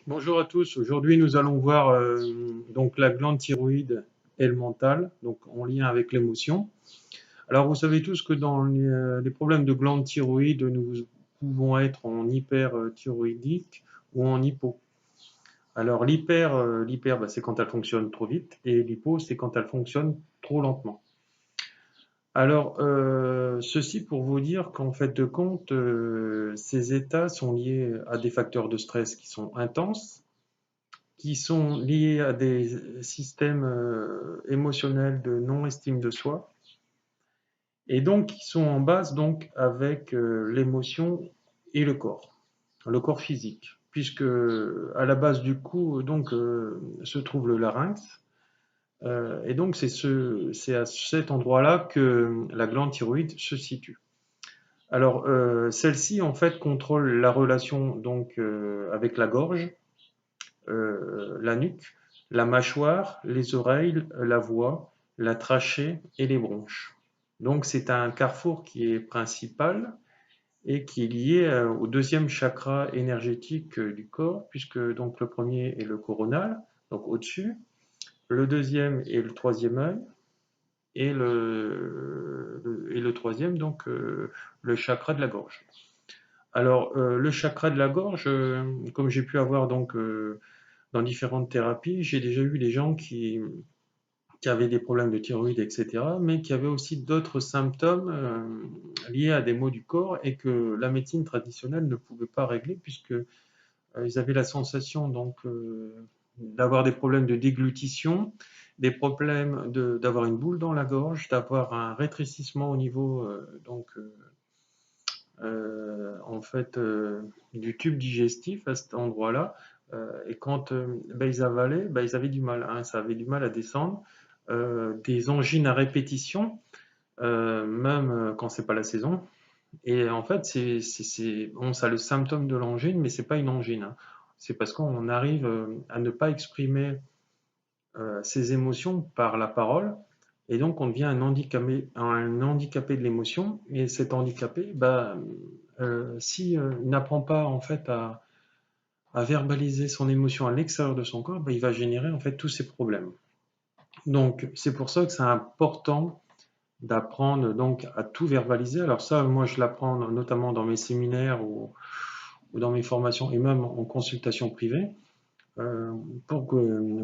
Bonjour à tous. Aujourd'hui, nous allons voir donc la glande thyroïde et le mental, donc en lien avec l'émotion. Alors, vous savez tous que dans les problèmes de glande thyroïde, nous pouvons être en hyperthyroïdique ou en hypo. Alors, l'hyper, bah, c'est quand elle fonctionne trop vite, et l'hypo, c'est quand elle fonctionne trop lentement. Alors, ceci pour vous dire qu'en fait de compte, ces états sont liés à des facteurs de stress qui sont intenses, qui sont liés à des systèmes émotionnels de non-estime de soi, et donc qui sont en base donc avec l'émotion et le corps physique, puisque à la base du cou donc se trouve le larynx, et donc c'est à cet endroit-là que la glande thyroïde se situe. Alors celle-ci en fait contrôle la relation donc avec la gorge, la nuque, la mâchoire, les oreilles, la voix, la trachée et les bronches. Donc c'est un carrefour qui est principal et qui est lié au deuxième chakra énergétique du corps, puisque donc le premier est le coronal, donc au-dessus, le deuxième est le troisième œil, et le troisième, donc le chakra de la gorge. Alors, le chakra de la gorge, comme j'ai pu avoir donc dans différentes thérapies, j'ai déjà eu des gens qui avaient des problèmes de thyroïde, etc., mais qui avaient aussi d'autres symptômes liés à des maux du corps et que la médecine traditionnelle ne pouvait pas régler puisque ils avaient la sensation donc d'avoir des problèmes de déglutition, des problèmes d'avoir une boule dans la gorge, d'avoir un rétrécissement au niveau en fait du tube digestif à cet endroit-là. Et quand ben, ils avalaient, ben, ils avaient du mal, hein, ça avait du mal à descendre. Des angines à répétition, même quand c'est pas la saison. Et en fait, bon, ça a le symptôme de l'angine, mais c'est pas une angine, hein. C'est parce qu'on arrive à ne pas exprimer ses émotions par la parole, et donc on devient un handicapé de l'émotion. Et cet handicapé, bah, si il n'apprend pas en fait à verbaliser son émotion à l'extérieur de son corps, bah, il va générer en fait tous ces problèmes. Donc c'est pour ça que c'est important d'apprendre donc à tout verbaliser. Alors ça, moi je l'apprends notamment dans mes séminaires ou dans mes formations et même en consultation privée, euh, pour que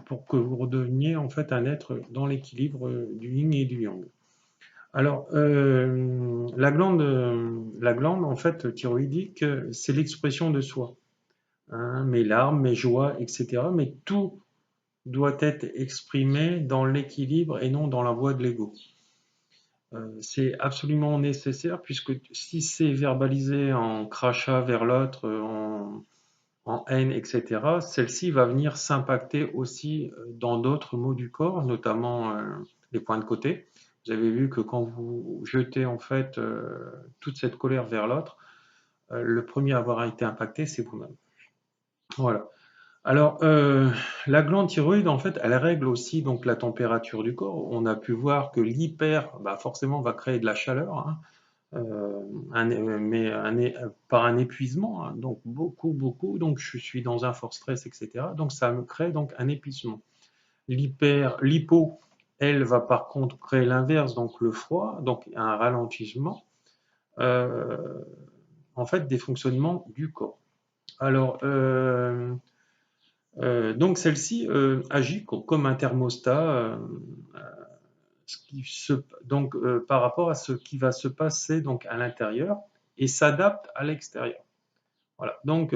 pour que vous redeveniez en fait un être dans l'équilibre du yin et du yang. Alors, la glande en fait thyroïdique, c'est l'expression de soi, hein, mes larmes, mes joies, etc. Mais tout doit être exprimé dans l'équilibre et non dans la voie de l'ego. C'est absolument nécessaire puisque si c'est verbalisé en crachat vers l'autre, en haine, etc., celle-ci va venir s'impacter aussi dans d'autres maux du corps, notamment les points de côté. Vous avez vu que quand vous jetez en fait toute cette colère vers l'autre, le premier à avoir été impacté, c'est vous-même. Voilà. Alors, la glande thyroïde, en fait, elle règle aussi donc la température du corps. On a pu voir que l'hyper, bah, forcément, va créer de la chaleur, hein, par un épuisement, hein, donc beaucoup, donc je suis dans un fort stress, etc. Donc ça me crée donc un épuisement. L'hypo, elle va par contre créer l'inverse, donc le froid, donc un ralentissement, euh, en fait, des fonctionnements du corps. Alors, donc celle-ci agit comme un thermostat, ce qui se, donc par rapport à ce qui va se passer donc à l'intérieur et s'adapte à l'extérieur. Voilà. Donc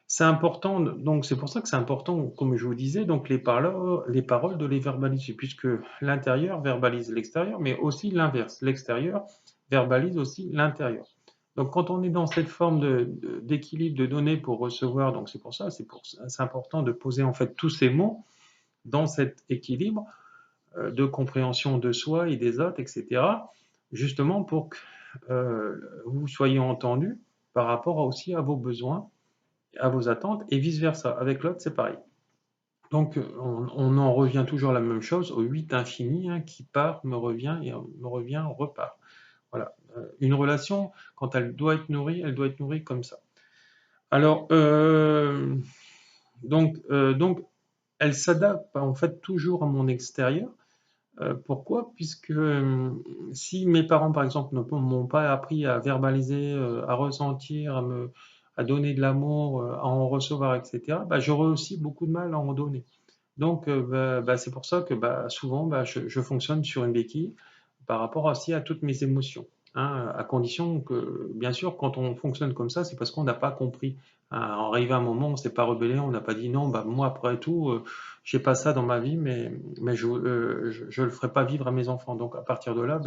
c'est important. Donc c'est pour ça que c'est important, comme je vous disais, donc les paroles de les verbaliser, puisque l'intérieur verbalise l'extérieur, mais aussi l'inverse. L'extérieur verbalise aussi l'intérieur. Donc quand on est dans cette forme d'équilibre de données pour recevoir, donc c'est pour ça, c'est important de poser en fait tous ces mots dans cet équilibre de compréhension de soi et des autres, etc., justement pour que vous soyez entendu par rapport aussi à vos besoins, à vos attentes, et vice-versa. Avec l'autre, c'est pareil. Donc, on en revient toujours à la même chose, au 8 infini, hein, qui part, me revient, et me revient, repart. Voilà. Une relation, quand elle doit être nourrie comme ça. Alors, donc, elle s'adapte en fait toujours à mon extérieur. Pourquoi? Puisque si mes parents, par exemple, ne m'ont pas appris à verbaliser, à ressentir, à donner de l'amour, à en recevoir, etc., bah, j'aurais aussi beaucoup de mal à en donner. Donc, c'est pour ça que souvent, je fonctionne sur une béquille par rapport aussi à toutes mes émotions, hein, à condition que, bien sûr, quand on fonctionne comme ça, c'est parce qu'on n'a pas compris. Hein, arrivé à un moment, on ne s'est pas rebellé, on n'a pas dit non, moi, après tout, j'ai pas ça dans ma vie, mais je le ferai pas vivre à mes enfants. Donc, à partir de là,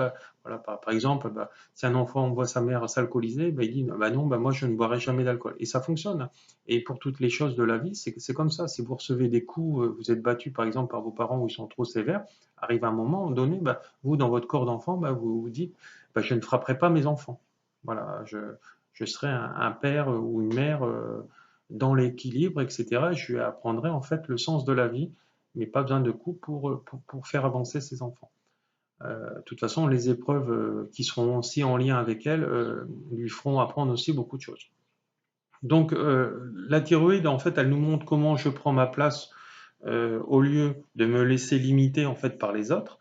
voilà, par exemple, si un enfant voit sa mère s'alcooliser, il dit non, moi, je ne boirai jamais d'alcool. Et ça fonctionne. Et pour toutes les choses de la vie, c'est comme ça. Si vous recevez des coups, vous êtes battu par exemple par vos parents où ils sont trop sévères, arrive un moment donné, vous, dans votre corps d'enfant, vous vous dites, je ne frapperai pas mes enfants. Voilà, je serai un père ou une mère dans l'équilibre, etc. Je lui apprendrai en fait le sens de la vie, mais pas besoin de coups pour faire avancer ses enfants. De toute façon, les épreuves qui seront aussi en lien avec elle lui feront apprendre aussi beaucoup de choses. Donc, la thyroïde, en fait, elle nous montre comment je prends ma place au lieu de me laisser limiter en fait par les autres.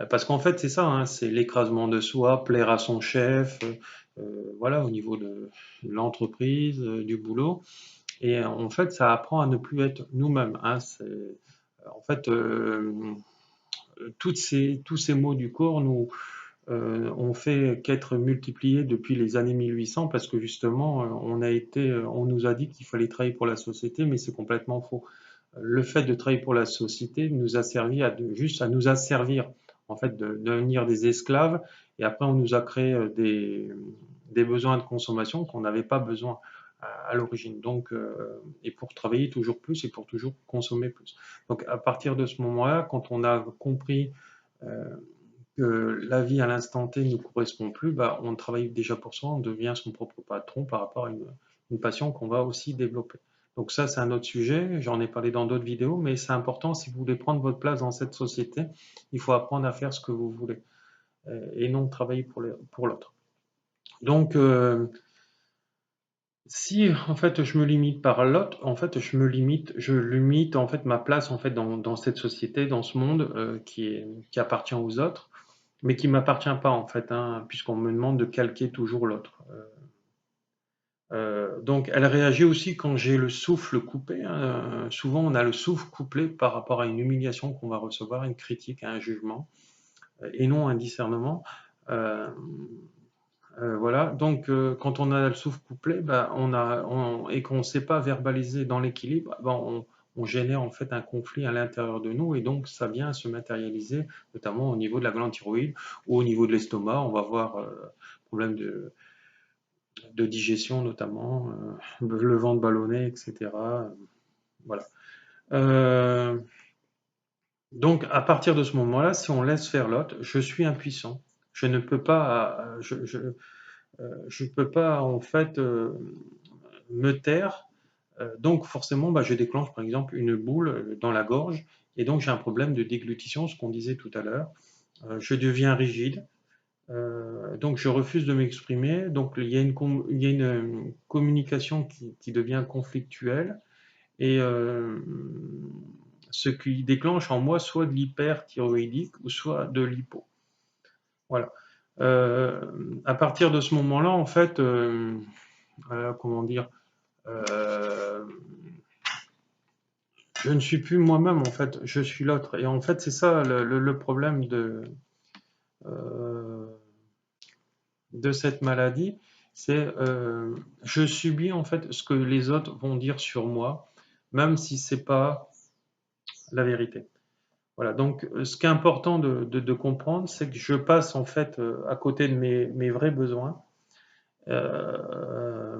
Parce qu'en fait, c'est ça, hein, c'est l'écrasement de soi, plaire à son chef, voilà, au niveau de l'entreprise, du boulot. Et en fait, ça apprend à ne plus être nous-mêmes. Hein, en fait, tous ces maux du corps nous, ont fait qu'être multipliés depuis les années 1800 parce que justement, on nous a dit qu'il fallait travailler pour la société, mais c'est complètement faux. Le fait de travailler pour la société nous a servi juste à nous asservir, en fait, de devenir des esclaves, et après on nous a créé des besoins de consommation qu'on n'avait pas besoin à l'origine. Donc, et pour travailler toujours plus et pour toujours consommer plus. Donc, à partir de ce moment-là, quand on a compris euh, que la vie à l'instant T ne nous correspond plus, on travaille déjà pour soi, on devient son propre patron par rapport à une passion qu'on va aussi développer. Donc ça, c'est un autre sujet, j'en ai parlé dans d'autres vidéos, mais c'est important si vous voulez prendre votre place dans cette société, il faut apprendre à faire ce que vous voulez et non travailler pour l'autre. Donc, si en fait je me limite par l'autre, en fait je limite en fait ma place en fait dans cette société, dans ce monde qui appartient aux autres, mais qui m'appartient pas en fait, hein, puisqu'on me demande de calquer toujours l'autre. Donc elle réagit aussi quand j'ai le souffle coupé, hein. Souvent on a le souffle couplé par rapport à une humiliation qu'on va recevoir, une critique, un jugement, et non un discernement. Euh, voilà, donc quand on a le souffle couplé, et qu'on ne sait pas verbaliser dans l'équilibre, on génère en fait un conflit à l'intérieur de nous et donc ça vient se matérialiser, notamment au niveau de la glande thyroïde ou au niveau de l'estomac. On va avoir problème de digestion notamment, le ventre ballonné, etc. Voilà. Euh, donc à partir de ce moment-là, si on laisse faire l'autre, je suis impuissant. Je ne peux pas, je peux pas en fait me taire. Donc forcément, je déclenche par exemple une boule dans la gorge et donc j'ai un problème de déglutition, ce qu'on disait tout à l'heure. Je deviens rigide, donc je refuse de m'exprimer. Donc il y a une communication qui devient conflictuelle et ce qui déclenche en moi soit de l'hyperthyroïdique ou soit de l'hypo. Voilà. À partir de ce moment-là, en fait, comment dire, euh, je ne suis plus moi-même, en fait, je suis l'autre. Et en fait, c'est ça le problème euh, de cette maladie, c'est je subis en fait ce que les autres vont dire sur moi, même si c'est pas la vérité. Voilà, donc ce qui est important de comprendre, c'est que je passe en fait à côté de mes vrais besoins. Euh,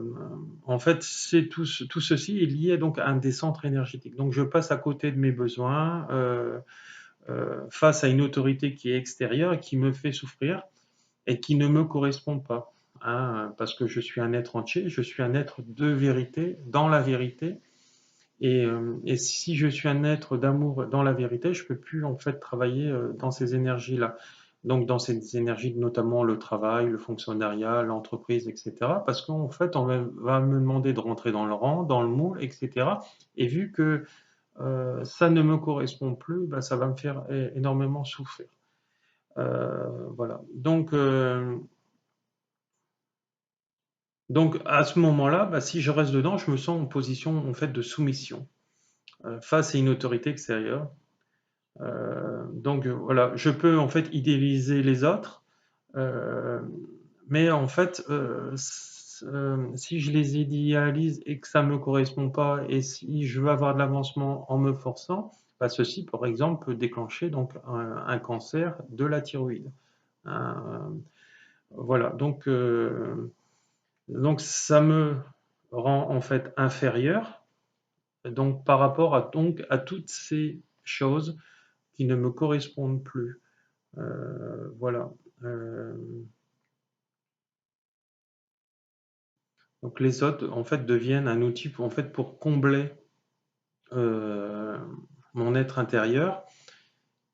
En fait, tout ceci est lié donc à un décentre énergétique. Donc je passe à côté de mes besoins face à une autorité qui est extérieure et qui me fait souffrir et qui ne me correspond pas. Hein, parce que je suis un être entier, je suis un être de vérité, dans la vérité. Et si je suis un être d'amour dans la vérité, je ne peux plus en fait travailler dans ces énergies-là. donc dans ces énergies, notamment le travail, le fonctionnariat, l'entreprise, etc. Parce qu'en fait, on va me demander de rentrer dans le rang, dans le moule, etc. Et vu que ça ne me correspond plus, bah, ça va me faire énormément souffrir. Voilà. Donc à ce moment-là, bah, si je reste dedans, je me sens en position en fait de soumission face à une autorité extérieure. Donc voilà, je peux en fait idéaliser les autres, euh, mais en fait, si je les idéalise et que ça me correspond pas, et si je veux avoir de l'avancement en me forçant, bah, ceci, par exemple, peut déclencher donc un cancer de la thyroïde. Voilà, donc ça me rend en fait inférieur, donc par rapport à toutes ces choses qui ne me correspondent plus. Voilà. Euh, donc les autres en fait deviennent un outil pour combler euh, mon être intérieur.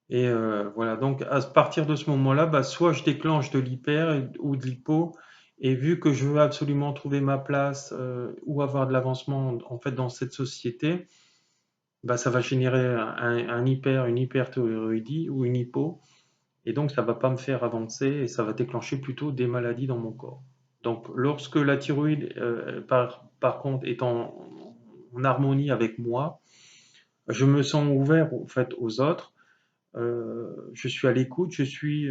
Et voilà, donc à partir de ce moment-là, bah, soit je déclenche de l'hyper ou de l'hypo, et vu que je veux absolument trouver ma place ou avoir de l'avancement en fait dans cette société, bah, ça va générer une hyperthyroïdie ou une hypo, et donc ça va pas me faire avancer et ça va déclencher plutôt des maladies dans mon corps. Donc lorsque la thyroïde, par contre, est en harmonie avec moi, je me sens ouvert en fait aux autres, je suis à l'écoute, je suis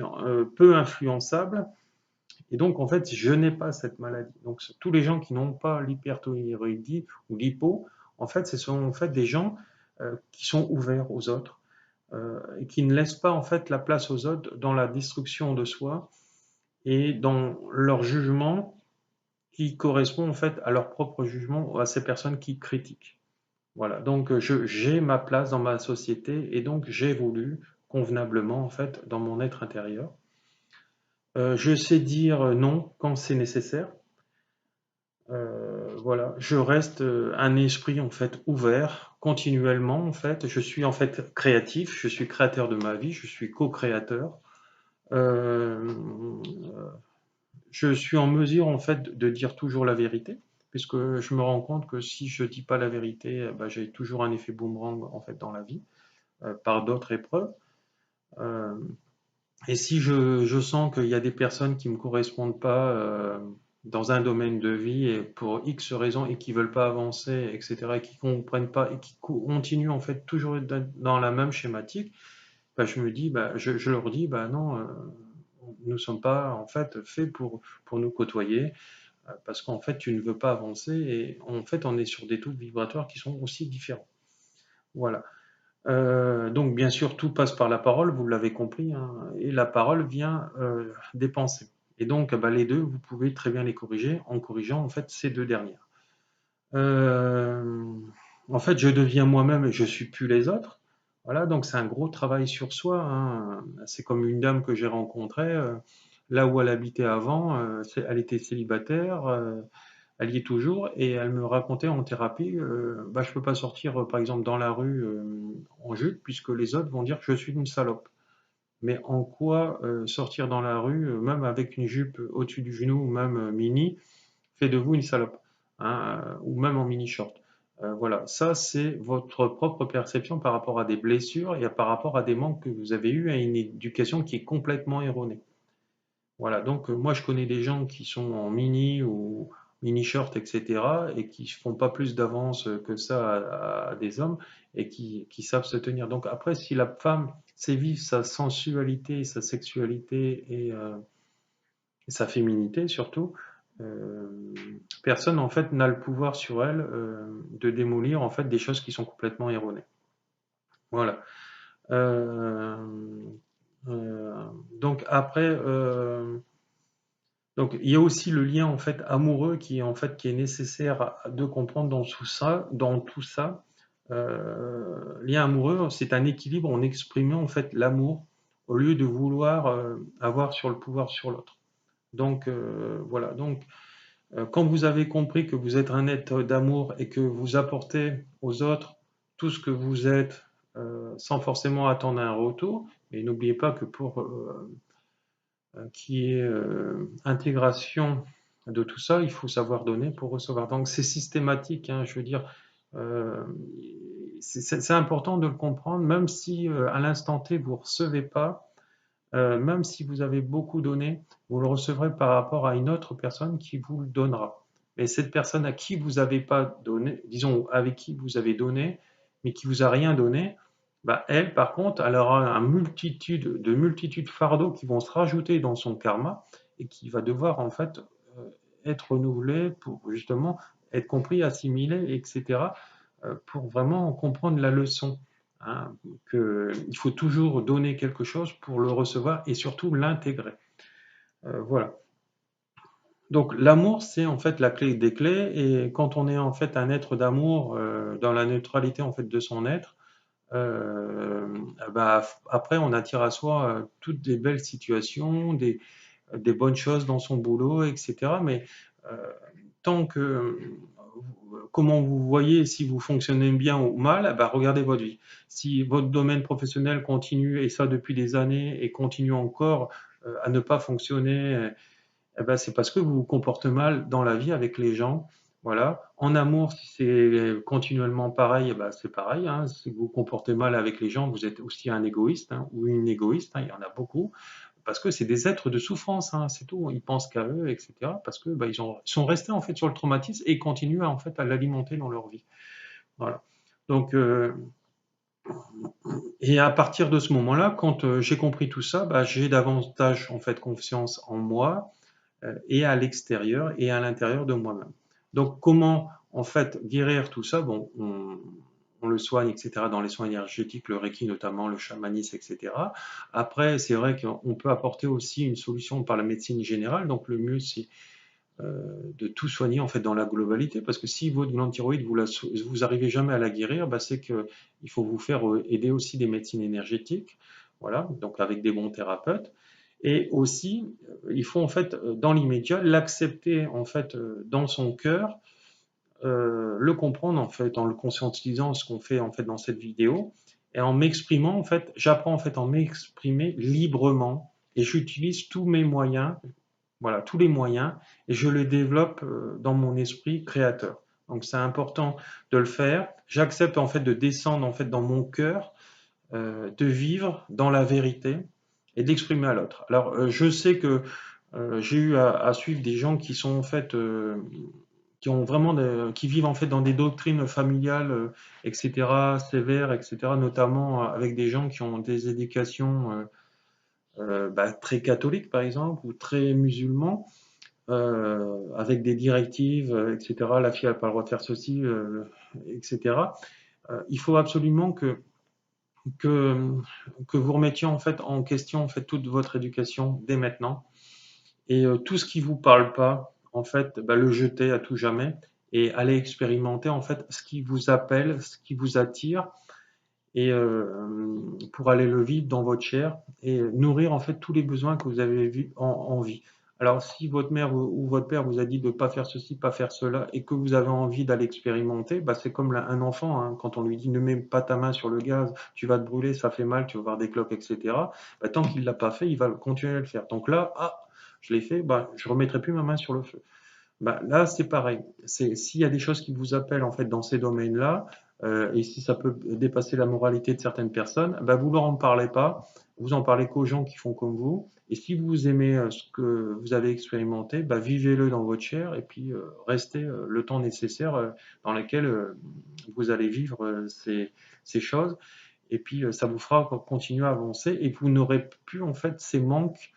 peu influençable, et donc en fait je n'ai pas cette maladie. Donc tous les gens qui n'ont pas l'hyperthyroïdie ou l'hypo, en fait ce sont en fait des gens qui sont ouverts aux autres et qui ne laissent pas en fait la place aux autres dans la destruction de soi et dans leur jugement qui correspond en fait à leur propre jugement, à ces personnes qui critiquent. Voilà, donc j'ai ma place dans ma société et donc j'évolue convenablement en fait dans mon être intérieur. Je sais dire non quand c'est nécessaire. Voilà, je reste un esprit en fait ouvert continuellement en fait. Je suis en fait créatif, je suis créateur de ma vie, je suis co-créateur. Euh, je suis en mesure en fait de dire toujours la vérité, puisque je me rends compte que si je dis pas la vérité, bah, j'ai toujours un effet boomerang en fait dans la vie par d'autres épreuves. Euh, et si je sens qu'il y a des personnes qui me correspondent pas dans un domaine de vie et pour X raisons et qui veulent pas avancer, etc., et qui comprennent pas et qui continuent en fait toujours dans la même schématique, bah, je me dis, bah, je leur dis, bah non, nous ne sommes pas en fait faits pour nous côtoyer parce qu'en fait tu ne veux pas avancer et en fait on est sur des taux vibratoires qui sont aussi différents. Voilà. Donc bien sûr tout passe par la parole, vous l'avez compris, hein, et la parole vient des pensées. Et donc bah, les deux, vous pouvez très bien les corriger en corrigeant en fait ces deux dernières. Euh, En fait, je deviens moi-même et je suis plus les autres. Voilà, donc c'est un gros travail sur soi, hein. C'est comme une dame que j'ai rencontrée, là où elle habitait avant, elle était célibataire, elle y est toujours, et elle me racontait en thérapie, bah, je peux pas sortir, par exemple, dans la rue en jupe, puisque les autres vont dire que je suis une salope. Mais en quoi sortir dans la rue, même avec une jupe au-dessus du genou, ou même mini, fait de vous une salope, hein, ou même en mini short. Voilà, ça c'est votre propre perception par rapport à des blessures et par rapport à des manques que vous avez eus à une éducation qui est complètement erronée. Voilà, donc moi je connais des gens qui sont en mini ou mini short, etc., et qui font pas plus d'avance que ça à des hommes et qui savent se tenir. Donc après, si la femme sait vivre sa sensualité, sa sexualité et sa féminité surtout, euh, personne en fait n'a le pouvoir sur elle de démolir en fait des choses qui sont complètement erronées. Voilà. Euh, euh, donc après, donc il y a aussi le lien en fait amoureux qui est nécessaire de comprendre dans tout ça, dans tout ça. Lien amoureux, c'est un équilibre en exprimant en fait l'amour au lieu de vouloir avoir sur le pouvoir sur l'autre. Donc voilà. Donc quand vous avez compris que vous êtes un être d'amour et que vous apportez aux autres tout ce que vous êtes sans forcément attendre un retour, mais n'oubliez pas que qui est intégration de tout ça. Il faut savoir donner pour recevoir. Donc c'est systématique, hein, je veux dire. euh, c'est important de le comprendre, même si à l'instant T vous ne recevez pas, même si vous avez beaucoup donné, vous le recevrez par rapport à une autre personne qui vous le donnera. Mais cette personne à qui vous n'avez pas donné, disons avec qui vous avez donné, mais qui vous a rien donné, bah elle, par contre, elle aura de multitudes fardeaux qui vont se rajouter dans son karma et qui va devoir en fait être renouvelé pour justement être compris, assimilé, etc., pour vraiment comprendre la leçon. Hein, qu'il faut toujours donner quelque chose pour le recevoir et surtout l'intégrer. Voilà. Donc l'amour, c'est en fait la clé des clés, et quand on est en fait un être d'amour dans la neutralité en fait de son être, euh, bah, après on attire à soi toutes des belles situations, des bonnes choses dans son boulot, etc. Mais euh, tant que comment vous voyez si vous fonctionnez bien ou mal, eh ben, regardez votre vie. Si votre domaine professionnel continue, et ça depuis des années, et continue encore à ne pas fonctionner, eh ben, c'est parce que vous vous comportez mal dans la vie avec les gens. Voilà. En amour, si c'est continuellement pareil, eh ben, c'est pareil. Hein. Si vous vous comportez mal avec les gens, vous êtes aussi un égoïste, hein, ou une égoïste. Hein, il y en a beaucoup. Parce que c'est des êtres de souffrance, hein, c'est tout. Ils pensent qu'à eux, etc. Parce que bah, ils sont restés en fait sur le traumatisme et continuent en fait à l'alimenter dans leur vie. Voilà. Donc, et à partir de ce moment-là, quand j'ai compris tout ça, bah, j'ai davantage en fait confiance en moi et à l'extérieur et à l'intérieur de moi-même. Donc, comment en fait guérir tout ça? Bon, on le soigne, etc., dans les soins énergétiques, le Reiki notamment, le chamanisme, etc. Après, c'est vrai qu'on peut apporter aussi une solution par la médecine générale. Donc, le mieux, c'est de tout soigner en fait dans la globalité, parce que si votre glande thyroïde vous arrivez jamais à la guérir, bah, c'est que il faut vous faire aider aussi des médecines énergétiques, voilà, donc avec des bons thérapeutes. Et aussi, il faut en fait dans l'immédiat l'accepter en fait dans son cœur, le comprendre en fait en le conscientisant, ce qu'on fait en fait dans cette vidéo, et en m'exprimant en fait, j'apprends en fait à m'exprimer librement, et j'utilise tous mes moyens, voilà, tous les moyens, et je les développe dans mon esprit créateur. Donc c'est important de le faire. J'accepte en fait de descendre en fait dans mon cœur, de vivre dans la vérité et d'exprimer à l'autre. Alors je sais que j'ai eu à suivre des gens qui sont en fait qui ont vraiment qui vivent en fait dans des doctrines familiales, etc., sévères, etc., notamment avec des gens qui ont des éducations bah, très catholiques par exemple ou très musulmans, avec des directives, etc. La fille n'a pas le droit de faire ceci, etc. Il faut absolument que, que vous remettiez en fait en question en fait toute votre éducation dès maintenant, et tout ce qui vous parle pas, en fait, bah, le jeter à tout jamais et aller expérimenter en fait ce qui vous appelle, ce qui vous attire, et pour aller le vivre dans votre chair et nourrir en fait tous les besoins que vous avez en vie. Alors si votre mère ou votre père vous a dit de ne pas faire ceci, pas faire cela, et que vous avez envie d'aller expérimenter, bah, c'est comme un enfant, hein, quand on lui dit ne mets pas ta main sur le gaz, tu vas te brûler, ça fait mal, tu vas voir des cloques, etc. Bah, tant qu'il ne l'a pas fait, il va continuer à le faire. Donc là, ah, je l'ai fait, bah, je ne remettrai plus ma main sur le feu. Bah, là, c'est pareil. S'il y a des choses qui vous appellent en fait dans ces domaines-là, et si ça peut dépasser la moralité de certaines personnes, bah, vous leur en parlez pas. Vous en parlez qu'aux gens qui font comme vous. Et si vous aimez ce que vous avez expérimenté, bah, vivez-le dans votre chair et puis restez le temps nécessaire dans lequel vous allez vivre ces choses. Et puis ça vous fera continuer à avancer et vous n'aurez plus en fait ces manques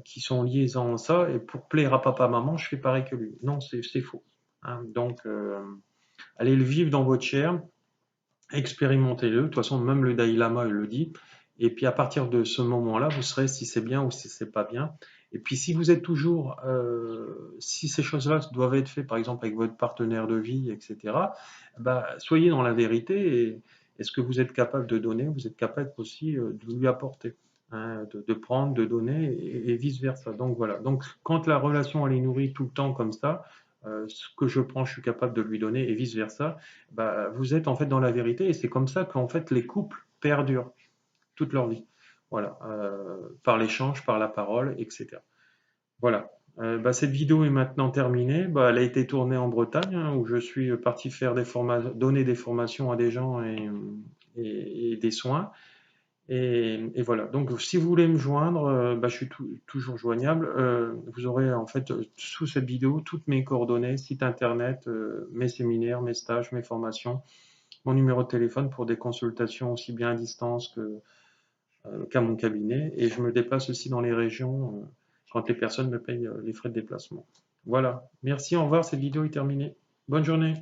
qui sont liés à ça, et pour plaire à papa, maman, je fais pareil que lui. Non, c'est faux. Hein. Donc, allez le vivre dans votre chair, expérimentez-le. De toute façon, même le Dalai Lama il le dit. Et puis, à partir de ce moment-là, vous saurez si c'est bien ou si c'est pas bien. Et puis, si vous êtes toujours, si ces choses-là doivent être faites, par exemple, avec votre partenaire de vie, etc., bah, soyez dans la vérité, et ce que vous êtes capable de donner, vous êtes capable aussi de lui apporter, hein, de prendre, de donner, et vice-versa. Donc, voilà. Donc, quand la relation elle est nourrie tout le temps comme ça, ce que je prends, je suis capable de lui donner, et vice-versa, bah, vous êtes en fait dans la vérité, et c'est comme ça qu'en fait les couples perdurent toute leur vie. Voilà, par l'échange, par la parole, etc. Voilà. Cette vidéo est maintenant terminée. Elle a été tournée en Bretagne, hein, où je suis parti faire donner des formations à des gens et des soins. Et voilà. Donc, si vous voulez me joindre, je suis toujours joignable. Vous aurez en fait sous cette vidéo toutes mes coordonnées, site internet, mes séminaires, mes stages, mes formations, mon numéro de téléphone pour des consultations aussi bien à distance qu'à mon cabinet. Et je me déplace aussi dans les régions quand les personnes me payent les frais de déplacement. Voilà. Merci, au revoir. Cette vidéo est terminée. Bonne journée.